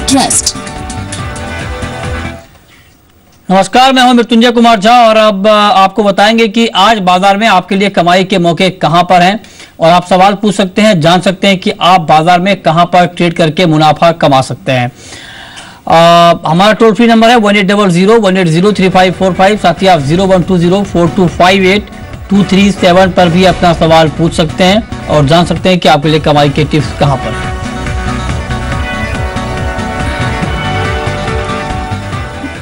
Trust. नमस्कार, मैं हूं मृत्युंजय कुमार झा और अब आपको बताएंगे कि आज बाजार में आपके लिए कमाई के मौके कहां पर हैं और आप सवाल पूछ सकते हैं, जान सकते हैं कि आप बाजार में कहां पर ट्रेड करके मुनाफा कमा सकते हैं। हमारा टोल फ्री नंबर है 1800-180-3545। साथ ही आप 0120-4258-237 पर भी अपना सवाल पूछ सकते हैं और जान सकते हैं कि आपके लिए कमाई के टिप्स कहां पर हैं।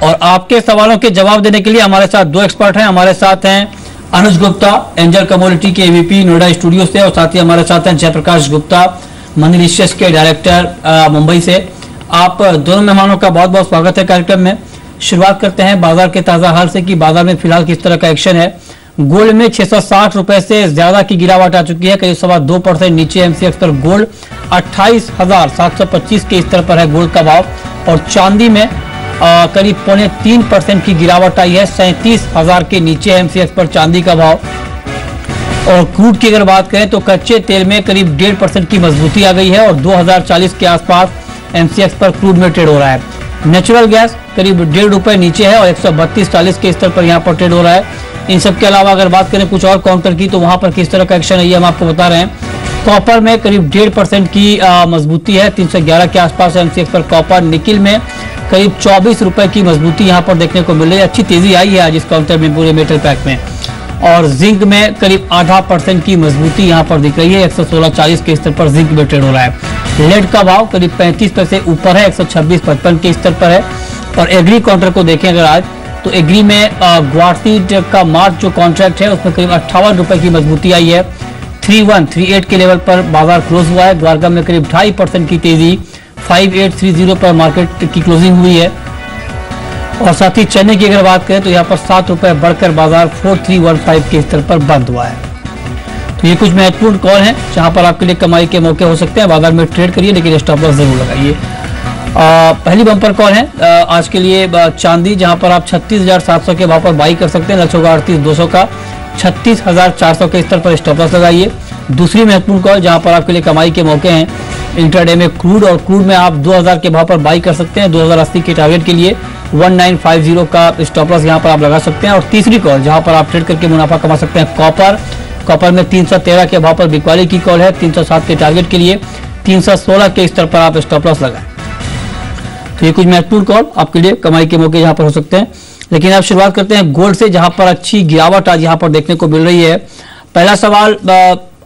और आपके सवालों के जवाब देने के लिए हमारे साथ दो एक्सपर्ट हैं। हमारे साथ हैं अनुज गुप्ता, एंजल कमोडिटी के एवीपी नोएडा स्टूडियो से, और साथ ही हमारे साथ हैं जयप्रकाश गुप्ता, मनी रिसर्च के डायरेक्टर मुंबई से। आप दोनों मेहमानों का बहुत बहुत स्वागत है कार्यक्रम में। शुरुआत करते हैं बाजार के ताजा हाल से कि बाजार में फिलहाल किस तरह का एक्शन है। गोल्ड में 660 रुपए से ज्यादा की गिरावट आ चुकी है, करीब 2.25% नीचे। एमसीएक्स पर गोल्ड 28,725 के स्तर पर है गोल्ड का भाव, और चांदी में करीब 3.25% की गिरावट आई है, 37,000 के नीचे एमसीएक्स पर चांदी का भाव। और क्रूड की अगर बात करें तो कच्चे तेल में करीब 1.5% की मजबूती आ गई है और 2040 के आसपास एमसीएक्स पर क्रूड में ट्रेड हो रहा है। नेचुरल गैस करीब 1.5 रुपए नीचे है और 132.40 के स्तर पर यहाँ पर ट्रेड हो रहा है। इन सब के अलावा अगर बात करें कुछ और काउंटर की तो वहां पर किस तरह का एक्शन है ये हम आपको बता रहे हैं। कॉपर में करीब 1.5% की मजबूती है, 311 के आसपास एमसीएक्स पर कॉपर। निकिल में करीब 24 रुपए की मजबूती यहां पर देखने को मिल रही है। अच्छी तेजी आई है आज इस काउंटर में पूरे मेटल पैक में। और जिंक में करीब 0.5% की मजबूती यहां पर दिख रही है, 116.40 के स्तर पर जिंक में ट्रेड हो रहा है। लेड का भाव करीब 35 पैसे ऊपर है, 126.55 के स्तर पर है। और एग्री काउंटर को देखें अगर आज तो एग्री में ग्वारसीड का मार्च जो कॉन्ट्रैक्ट है उसमें करीब 58 रुपए की मजबूती आई है, 3138 के लेवल पर बाजार क्लोज हुआ है। ग्वारगम में करीब 2.5% की तेजी, 5830 पर मार्केट की क्लोजिंग हुई है। और साथ ही चने की अगर बात करें तो यहाँ पर 7 रुपए बढ़कर बाजार 4315 के स्तर पर बंद हुआ है। तो ये कुछ महत्वपूर्ण कॉल हैं जहां पर आपके लिए कमाई के मौके हो सकते हैं। बाजार में ट्रेड करिए लेकिन स्टॉप लॉस जरूर लगाइए। पहली बम्पर कॉल है आज के लिए चांदी, जहां पर आप 36,700 के भाव पर बाई कर सकते हैं। लक्ष्य होगा 38,200 का, 36,400 के स्तर पर स्टॉप लॉस लगाइए। दूसरी महत्वपूर्ण कॉल जहां पर आपके लिए कमाई के मौके हैं इंट्राडे में क्रूड, और क्रूड में आप 2000 के भाव पर बाई कर सकते हैं। 2080 के टारगेट के लिए 1950 का स्टॉप लॉस यहां पर आप लगा सकते हैं। और तीसरी कॉल जहां पर आप ट्रेड करके मुनाफा कमा सकते हैं कॉपर। कॉपर में 313 के भाव पर बिकवाली की कॉल है, 307 के टारगेट के लिए 316 के स्तर पर आप स्टॉप लॉस लगाएं। तो ये कुछ महत्वपूर्ण कॉल आपके लिए कमाई के मौके यहाँ पर हो सकते हैं। लेकिन अब शुरुआत करते हैं गोल्ड से, जहां पर अच्छी गिरावट आज यहाँ पर देखने को मिल रही है। पहला सवाल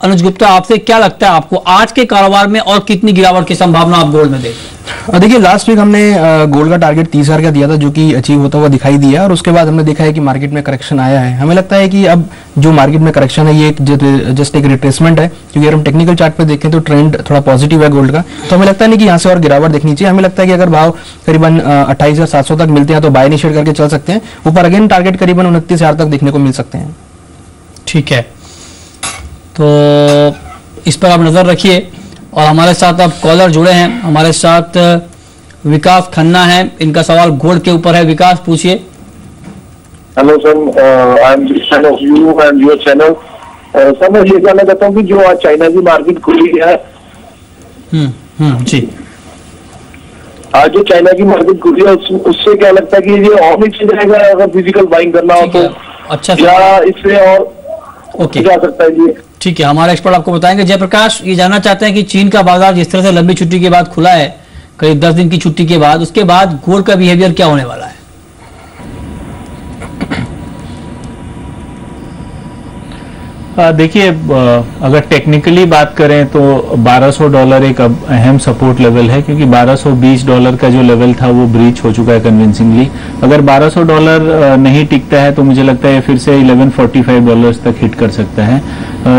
अनुज गुप्ता, आपसे क्या लगता है आपको आज के कारोबार में और कितनी गिरावट की संभावना आप गोल्ड में देख रहे हैं? देखिए, लास्ट वीक हमने गोल्ड का टारगेट 30,000 का दिया था जो कि अचीव होता हुआ दिखाई दिया, और उसके बाद हमने देखा है कि मार्केट में करेक्शन आया है। हमें लगता है कि अब जो मार्केट में करेक्शन है ये जस्ट एक रिट्रेसमेंट है, क्योंकि अगर हम टेक्निकल चार्ट पे देखें तो ट्रेंड थोड़ा पॉजिटिव है गोल्ड का। तो हमें लगता है नहीं कि यहाँ से और गिरावट देखनी चाहिए। हमें लगता है कि अगर भाव करीबन 28,700 तक मिलते हैं तो बाय इनिशिएट करके चल सकते हैं। ऊपर अगेन टारगेट करीबन 29,000 तक देखने को मिल सकते हैं। ठीक है, तो इस पर आप नजर रखिए। और हमारे साथ अब कॉलर जुड़े हैं, हमारे साथ विकास खन्ना है, इनका सवाल गोल्ड के ऊपर है। विकास, पूछिए। Hello sir, I am fan of you and your channel. Sir, मैं ये कहना चाहता हूँ कि जो आज चाइना की मार्केट खुली है, जी, आज जो चाइना की मार्केट खुली है उससे क्या लगता है कि ये और नीचे जाएगा अगर फिजिकल बाइंग करना हो तो? अच्छा, या इससे और ओके जा सकता है जी? ठीक है, हमारे एक्सपर्ट आपको बताएंगे। जयप्रकाश, ये जानना चाहते हैं कि चीन का बाजार जिस तरह से लंबी छुट्टी के बाद खुला है, करीब 10 दिन की छुट्टी के बाद, उसके बाद गोल्ड का बिहेवियर क्या होने वाला है? देखिए, अगर टेक्निकली बात करें तो $1,200 एक अहम सपोर्ट लेवल है, क्योंकि $1,220 का जो लेवल था वो ब्रीच हो चुका है कन्विंसिंगली। अगर $1,200 नहीं टिकता है तो मुझे लगता है फिर से $1,145 तक हिट कर सकता है।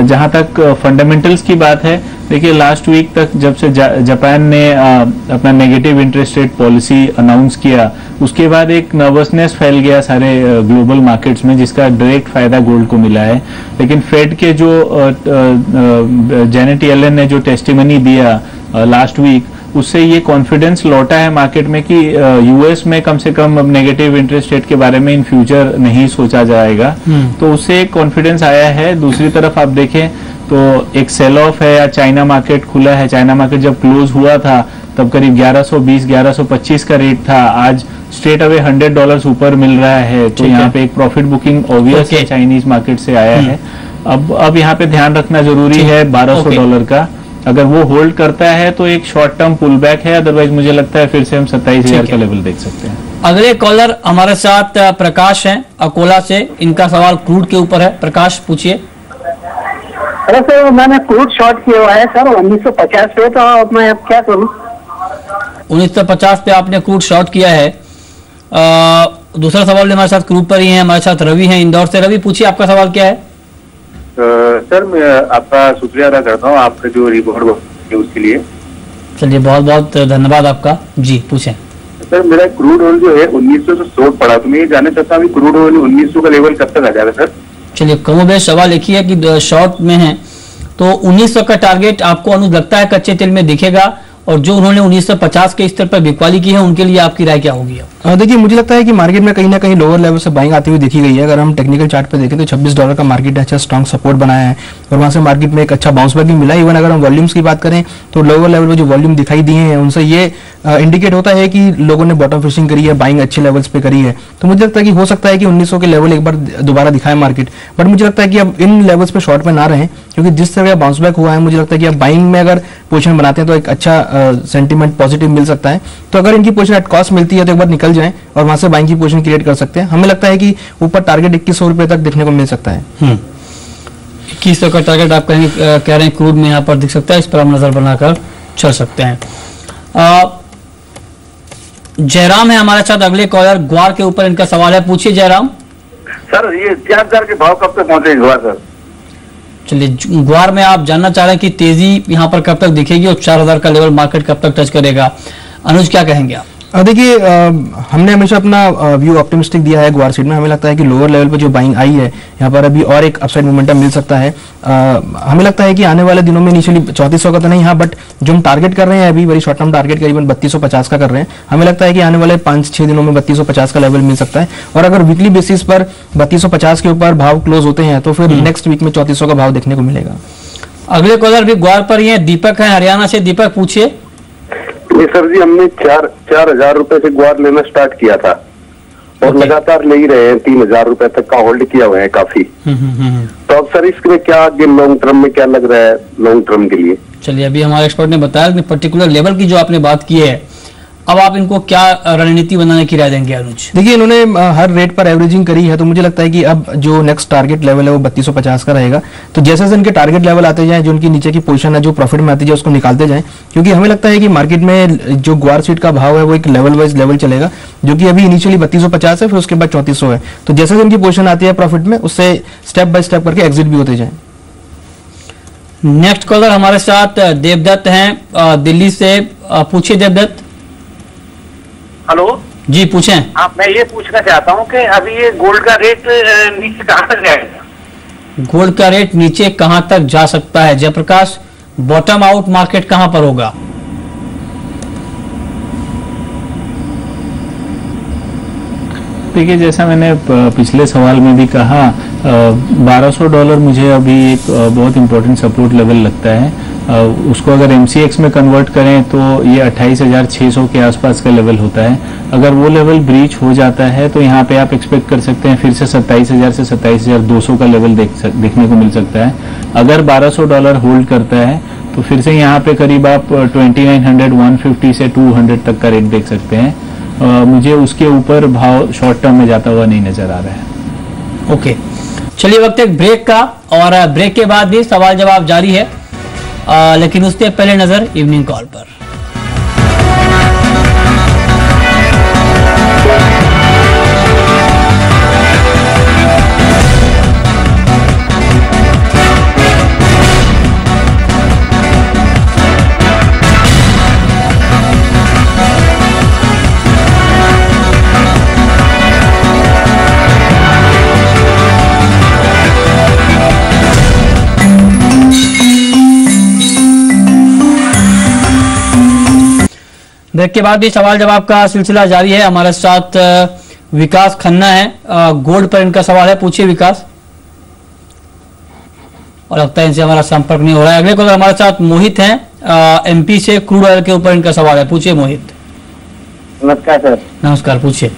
जहां तक फंडामेंटल्स की बात है, देखिए लास्ट वीक तक जब से जापान ने अपना negative interest rate policy announce किया, उसके बाद एक नर्वसनेस फैल गया सारे ग्लोबल मार्केट्स में, जिसका डायरेक्ट फायदा गोल्ड को मिला है। लेकिन फेड के जो जेनेट येलेन ने जो टेस्टिमनी दिया लास्ट वीक, उससे ये कॉन्फिडेंस लौटा है मार्केट में कि यूएस में कम से कम अब नेगेटिव इंटरेस्ट रेट के बारे में इन फ्यूचर नहीं सोचा जाएगा। तो उससे एक कॉन्फिडेंस आया है। दूसरी तरफ आप देखें तो एक सेल ऑफ है, या चाइना मार्केट खुला है, चाइना मार्केट जब क्लोज हुआ था तब करीब 1120 1125 का रेट था, आज स्ट्रेट अवे $100 ऊपर मिल रहा है। तो यहाँ पे एक प्रॉफिट बुकिंग ऑब्वियस है, चाइनीज मार्केट से आया है। अब यहाँ पे ध्यान रखना जरूरी है $1200 का, अगर वो होल्ड करता है तो एक शॉर्ट टर्म पुल बैक है, अदरवाइज मुझे लगता है फिर से हम 27,000 का लेवल देख सकते हैं। अगले कॉलर हमारे साथ प्रकाश हैं अकोला से, इनका सवाल क्रूड के ऊपर है। प्रकाश पूछिए। अरे सर, मैंने क्रूड शॉर्ट किया हुआ है सर 1950 पे, तो अब मैं अब क्या करूं? 1950 पे आपने क्रूड शॉर्ट किया है। दूसरा सवाल हमारे साथ क्रूड पर ही है, हमारे साथ रवि हैं इंदौर से। रवि पूछिए, आपका सवाल क्या है? सर मैं आपका शुक्रिया अदा करता हूँ आपका जो रिपोर्ट उसके लिए। चलिए, बहुत बहुत धन्यवाद आपका। जी पूछें। सर मेरा क्रूड ऑयल जो है 1900 से शॉर्ट पड़ा, तो मैं ये जानना चाहता हूँ क्रूड ऑयल 1900 का लेवल कब तक आ जाएगा सर? चलिए, कमोबेश सवाल एक ही है कि शॉर्ट में है तो 1900 का टारगेट आपको अनुज लगता है कच्चे तेल में दिखेगा, और जो उन्होंने 1950 के स्तर पर बिकवाली की है उनके लिए आपकी राय क्या होगी? देखिए, मुझे लगता है कि मार्केट में कहीं ना कहीं लोअर लेवल से बाइंग आती हुई देखी गई है। अगर हम टेक्निकल चार्ट पे देखें तो $26 का मार्केट अच्छा स्ट्रॉन्ग सपोर्ट बनाया है और वहां से मार्केट में एक अच्छा बाउंस बैक भी मिला। इवन अगर हम वॉल्यूम्स की बात करें तो लोअर लेवल पे जो वॉल्यूम दिखाई दिए हैं उनसे ये इंडिकेट होता है कि लोगों ने बॉटम फिशिंग करी है, बाइंग अच्छे लेवल्स पे करी है। तो मुझे लगता है कि हो सकता है कि 1900 के लेवल एक बार दोबारा दिखाए मार्केट, बट मुझे लगता है कि अब इन लेवल्स पे शॉर्ट में ना रहें, क्योंकि जिस तरह का बाउंस बैक हुआ है मुझे लगता है कि अब बाइंग में अगर पोजीशन बनाते हैं तो एक अच्छा सेंटीमेंट पॉजिटिव मिल सकता है। तो अगर इनकी पोजीशन एट कॉस्ट मिलती है तो एक बार निकल जाएं और वहां से बाइंग की पोजीशन क्रिएट कर सकते हैं। हमें लगता है कि ऊपर टारगेट 2100 रुपए तक देखने को मिल सकता है। 2100 का टारगेट आप कह रहे हैं क्रूड में यहाँ पर दिख सकता है, इस पर हम नजर बनाकर चल सकते हैं। जयराम है हमारे साथ अगले कॉलर, ग्वार के ऊपर इनका सवाल है। पूछिए जयराम। सर ये 4000 के भाव कब तक पहुंचेंगे ग्वार सर? चलिए, ग्वार में आप जानना चाह रहे हैं कि तेजी यहाँ पर कब तक दिखेगी और 4000 का लेवल मार्केट कब तक टच करेगा। अनुज क्या कहेंगे आप? देखिए, हमने हमेशा अपना व्यू ऑप्टिमिस्टिक दिया है ग्वार सीट में। हमें लगता है कि लोअर लेवल पे जो बाइंग आई है यहाँ पर अभी और एक अपसाइड मोमेंटम मिल सकता है। हमें लगता है कि आने वाले दिनों में इनिशियली 3400 का तो नहीं, हाँ, बट जो हम टारगेट कर रहे हैं अभी वेरी शॉर्ट टर्म टारगेट करीबन 3250 का कर रहे हैं। हमें लगता है कि आने वाले 5-6 दिनों में 3250 का लेवल मिल सकता है, और अगर वीकली बेसिस पर 3250 के ऊपर भाव क्लोज होते हैं तो फिर नेक्स्ट वीक में 3400 का भाव देखने को मिलेगा। अगले कॉलर भी ग्वार पर ही है, दीपक है हरियाणा से। दीपक पूछिए। ये सर जी हमने 4,000 रुपए से ग्वार लेना स्टार्ट किया था और लगातार ले ही रहे हैं, 3,000 रुपए तक का होल्ड किया हुआ है काफी। तो अब सर इसके लिए क्या आगे लॉन्ग टर्म में क्या लग रहा है लॉन्ग टर्म के लिए? चलिए, अभी हमारे एक्सपर्ट ने बताया कि पर्टिकुलर लेवल की जो आपने बात की है, अब आप इनको क्या रणनीति बनाने की राय देंगे अनुज? देखिए, इन्होंने हर रेट पर एवरेजिंग करी है, तो मुझे लगता है कि अब जो नेक्स्ट टारगेट लेवल है वो 3250 का रहेगा। तो जैसे जैसे इनके टारगेट लेवल आते जाएं, जो उनकी नीचे की पोजीशन है जो प्रॉफिट में आती जाए उसको निकालते जाएं, क्योंकि हमें लगता है कि मार्केट में जो ग्वार सीट का भाव है वो एक लेवल वाइज लेवल चलेगा, जो कि अभी इनिशियली 3250 है, फिर उसके बाद 3400 है। तो जैसे इनकी पोजीशन आती है प्रॉफिट में, उससे स्टेप बाय स्टेप करके एग्जिट भी होते जाए। नेक्स्ट कॉलर हमारे साथ देवदत्त हैं दिल्ली से। पूछिए देवदत्त। हेलो जी पूछें। मैं ये पूछना चाहता हूँ कि अभी ये गोल्ड का रेट नीचे कहाँ तक जाएगा? गोल्ड का रेट नीचे कहां तक जा सकता है जयप्रकाश? बॉटम आउट मार्केट कहां पर होगा? देखिए, जैसा मैंने पिछले सवाल में भी कहा, $1200 मुझे अभी एक बहुत इंपॉर्टेंट सपोर्ट लेवल लगता है। उसको अगर MCX में कन्वर्ट करें तो ये 28,600 के आसपास का लेवल होता है। अगर वो लेवल ब्रीच हो जाता है तो यहाँ पे आप एक्सपेक्ट कर सकते हैं फिर से 27,000 से 27,200 का लेवल देखने को मिल सकता है। अगर $1200 होल्ड करता है तो फिर से यहाँ पे करीब आप 2900, 150 से 200 तक का रेट देख सकते हैं। मुझे उसके ऊपर भाव शॉर्ट टर्म में जाता हुआ नहीं नजर आ रहा है। ओके, चलिए वक्त एक ब्रेक का, और ब्रेक के बाद भी सवाल जवाब जारी है, लेकिन उससे पहले नजर इवनिंग कॉल पर। ब्रेक के बाद भी सवाल जवाब का सिलसिला जारी है। हमारे साथ विकास खन्ना है, गोल्ड पर इनका सवाल है। पूछिए विकास। और लगता है इनसे हमारा संपर्क नहीं हो रहा है। अगले कॉलर हमारे साथ मोहित हैं एमपी से क्रूड ऑयल के ऊपर इनका सवाल है, पूछिए मोहित। नमस्कार सर। नमस्कार, पूछिए।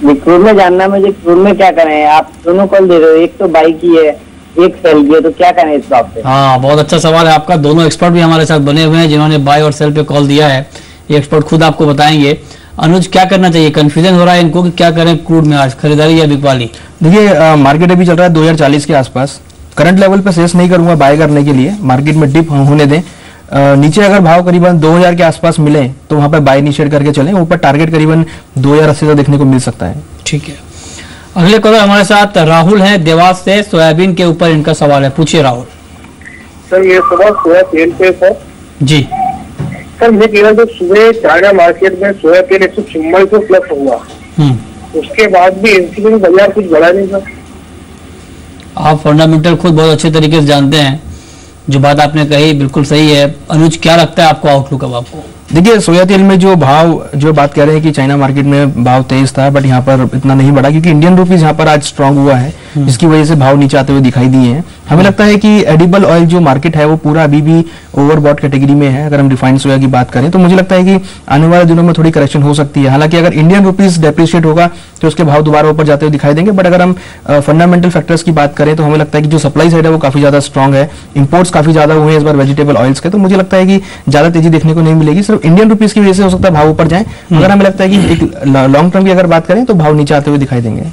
क्रूड में जानना मुझे, क्रूड में क्या करें? आप दोनों कॉल दे रहे हो, एक तो बाई की है, एक सेल की है, तो क्या करें इस बात पे? हाँ, बहुत अच्छा सवाल है आपका। दोनों एक्सपर्ट भी हमारे साथ बने हुए हैं जिन्होंने बाय और सेल पे कॉल दिया है। ये एक्सपर्ट खुद आपको बताएंगे। अनुज, क्या करना चाहिए? कंफ्यूजन हो रहा है इनको कि क्या करें क्रूड में आज, खरीदारी या बिकवाली? देखिए, मार्केट अभी चल रहा है 2040 के आसपास। करंट लेवल पे सेस नहीं करूंगा बाय करने के लिए, मार्केट में डिप होने दें। नीचे अगर भाव करीबन 2000 के आसपास मिले तो वहां पे बाय इनिशिएट करके चलें। ऊपर टारगेट करीबन 2080 तक देखने को मिल सकता है। ठीक है, अगले कॉलर हमारे साथ राहुल हैं देवास से। सोयाबीन के ऊपर इनका सवाल है, पूछिए राहुल। सर ये सवाल सोया तेल पे सर। जी सर मैं कह रहा था सुबह चाइना मार्केट में सोया तेल 144 प्लस हुआ, उसके बाद भी एनसीसी में बाजार कुछ बढ़ा नहीं सर। आप फंडामेंटल खुद बहुत अच्छे तरीके से जानते हैं। जो बात आपने कही बिल्कुल सही है। अनुज, क्या लगता है आपको आउटलुक अब आपको? देखिए, सोया तेल में जो बात कह रहे हैं कि चाइना मार्केट में भाव तेज था, बट यहाँ पर इतना नहीं बढ़ा क्योंकि इंडियन रुपीस यहाँ पर आज स्ट्रांग हुआ है, जिसकी वजह से भाव नीचे आते हुए दिखाई दिए हैं। हमें लगता है कि एडिबल ऑयल जो मार्केट है वो पूरा अभी भी ओवरबॉट कैटेगरी में है। अगर हम रिफाइंड सोया की बात करें तो मुझे लगता है कि आने वाले दिनों में थोड़ी करेक्शन हो सकती है। हालांकि अगर इंडियन रुपीस डेप्रिशिएट होगा तो उसके भाव दोबारा ऊपर जाते हुए दिखाई देंगे, बट अगर हम फंडामेंटल फैक्टर्स की बात करें तो हमें लगता है कि जो सप्लाई साइड है वो काफी ज्यादा स्ट्रांग है। इंपोर्ट्स काफी ज्यादा हुए हैं इस बार वेजिटेबल ऑयल्स के, तो मुझे लगता है कि ज्यादा तेजी देखने को नहीं मिलेगी। सिर्फ इंडियन रुपीस की वजह से हो सकता है भाव ऊपर जाए, मगर हमें लगता है कि एक लॉन्ग टर्म की अगर बात करें तो भाव नीचे आते हुए दिखाई देंगे।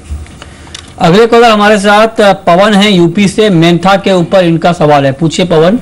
अगले कॉलर हमारे साथ पवन है यूपी से। मेंथा के ऊपर इनका सवाल है, पूछिए पवन।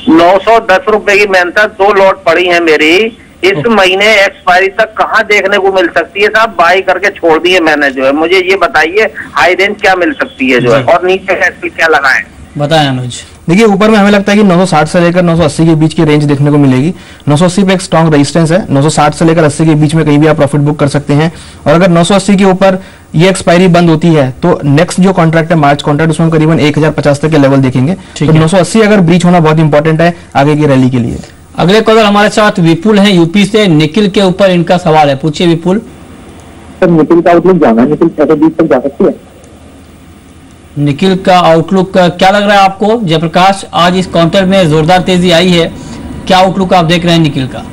910 रुपए की मेहनत 2 लॉट पड़ी है मेरी, इस महीने एक्सपायरी तक कहाँ देखने को मिल सकती है साहब? बाई करके छोड़ दिए मैंने जो है, मुझे ये बताइए हाई रेंज क्या मिल सकती है जो है, और नीचे क्या लगाएं? बताएं अनुज। देखिए, ऊपर में हमें लगता है कि 960 से लेकर 980 के बीच की रेंज देखने को मिलेगी। 980 पे एक स्ट्रॉन्ग रेजिस्टेंस है। 960 से लेकर 80 के बीच में कहीं भी आप प्रॉफिट बुक कर सकते हैं। और अगर 980 के ऊपर ये एक्सपायरी बंद होती है तो नेक्स्ट जो कॉन्ट्रैक्ट है मार्च कॉन्ट्रैक्ट, उसमें करीबन 1050 तक के लेवल देखेंगे। तो 980 अगर ब्रीच होना बहुत इंपॉर्टेंट है आगे की रैली के लिए। अगले कॉलर हमारे साथ विपुल है यूपी से। निकिल के ऊपर इनका सवाल है, पूछिए विपुल। सर निकिल का आउटलुक जाना है, निकिल 620 तक जा सकती है। निकिल का आउटलुक क्या लग रहा है आपको? जयप्रकाश, आज इस काउंटर में जोरदार तेजी आई है, क्या आउटलुक आप देख रहे हैं निकिल का?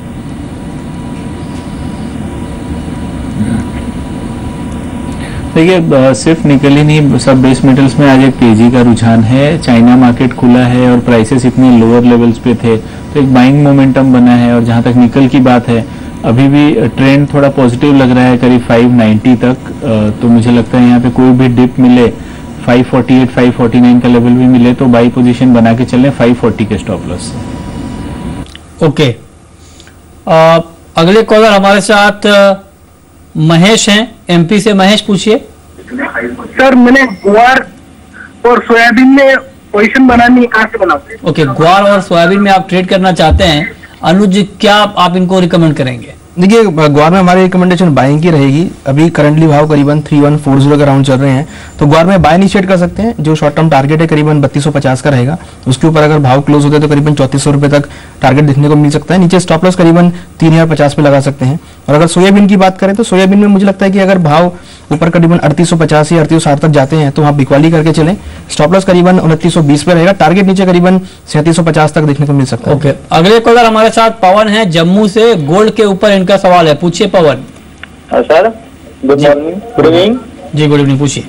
देखिए, सिर्फ निकल ही नहीं, सब बेस मेटल्स में आज एक तेजी का रुझान है। चाइना मार्केट खुला है और प्राइसेस इतने लोअर लेवल्स पे थे तो एक बाइंग मोमेंटम बना है। और जहां तक निकल की बात है, अभी भी ट्रेंड थोड़ा पॉजिटिव लग रहा है करीब 590 तक। तो मुझे लगता है यहाँ पे कोई भी डिप मिले, 548 549 का लेवल भी मिले तो बाई पोजीशन बना के चलें 540 के स्टॉप लॉस से। ओके, अगले कॉलर हमारे साथ महेश हैं एमपी से। महेश, पूछिए। सर मैंने ग्वार और सोयाबीन में पोजीशन बनानी है, कहाँ से बनाते हैं? ओके, ग्वार और सोयाबीन में आप ट्रेड करना चाहते हैं। अनुज, क्या आप इनको रिकमेंड करेंगे? देखिए, ग्वार में हमारी रिकमेंडेशन बाइंग की रहेगी। अभी करंटली भाव करीबन 3140 के राउंड चल रहे हैं, तो ग्वार में बाय इनिशिएट कर सकते हैं। जो शॉर्ट टर्म टारगेट है करीबन 3250 का रहेगा। उसके ऊपर अगर भाव क्लोज होते हैं तो करीबन 3400 रुपए तक टारगेट देखने को मिल सकता है। नीचे स्टॉप लॉस करीबन 3050 पे लगा सकते हैं। और अगर सोयाबीन की बात करें तो सोयाबीन में मुझे लगता है कि अगर भाव ऊपर करीबन 3850 या 3860 तक जाते हैं तो वहां बिकवाली करके चलें। स्टॉप लॉस करीबन 2920 पे रहेगा। टारगेट नीचे करीबन 3750 तक देखने को मिल सकता है। ओके, अगले कॉलर हमारे साथ पवन है जम्मू से। गोल्ड के ऊपर इनका सवाल है, पूछिए Pawan. Sir good morning. Good evening जी, गुड इवनिंग, पूछिए।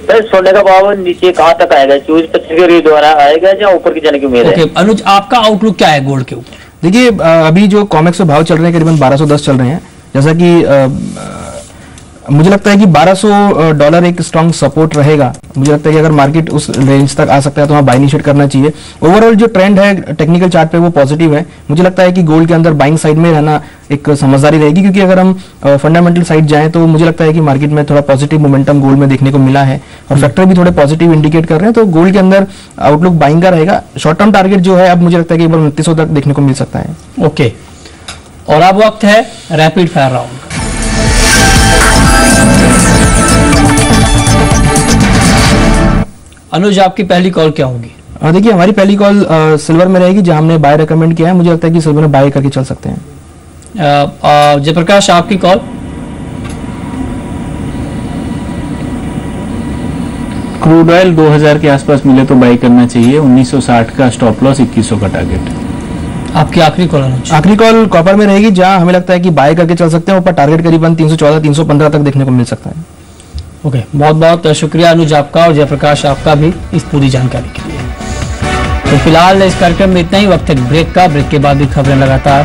सर सोने का भाव नीचे कहाँ तक आएगा? 24-25 के द्वारा आएगा या ऊपर की जाने की उम्मीद है? ओके अनुज, आपका आउटलुक क्या है गोल्ड के ऊपर? देखिए, अभी जो कॉमेक्स में भाव चल रहे हैं करीबन 1210 चल रहे हैं। जैसा कि मुझे लगता है कि $1200 एक स्ट्रॉन्ग सपोर्ट रहेगा। मुझे लगता है कि अगर मार्केट उस रेंज तक आ सकता है तो वहाँ बाय इनिशिएट करना चाहिए। ओवरऑल जो ट्रेंड है टेक्निकल चार्ट पे वो पॉजिटिव है। मुझे लगता है कि गोल्ड के अंदर बाइंग साइड में रहना एक समझदारी रहेगी, क्योंकि अगर हम फंडामेंटल साइड जाएं तो मुझे लगता है कि मार्केट में थोड़ा पॉजिटिव मोमेंटम गोल्ड में देखने को मिला है और फैक्टर भी थोड़े पॉजिटिव इंडिकेट कर रहे हैं। तो गोल्ड के अंदर आउटलुक बाइंग का रहेगा। शॉर्ट टर्म टारगेट जो है अब मुझे लगता है कि 2900 तक देखने को मिल सकता है। ओके, और अब वक्त है रैपिड फायर राउंड। अनुज, आपकी पहली कॉल क्या होगी? देखिए, हमारी पहली कॉल सिल्वर में रहेगी, जहां हमने बाय रेकमेंड किया है। मुझे लगता है कि सिल्वर में बाय करके चल सकते हैं। जयप्रकाश, आपकी कॉल? क्रूड ऑयल 2000 के आसपास मिले तो बाई करना चाहिए। 1960 का स्टॉप लॉस, 2100 का टारगेट। आपकी आखिरी कॉल अनुज? आखिरी कॉल कॉपर में रहेगी, जहां हमें लगता है कि बाय करके चल सकते हैं। ऊपर टारगेट करीबन 314 315 तक देखने को मिल सकता है। ओके, बहुत बहुत शुक्रिया अनुज आपका और जयप्रकाश आपका भी इस पूरी जानकारी के लिए। तो फिलहाल इस कार्यक्रम में इतना ही। वक्त है ब्रेक का। ब्रेक के बाद भी खबरें लगातार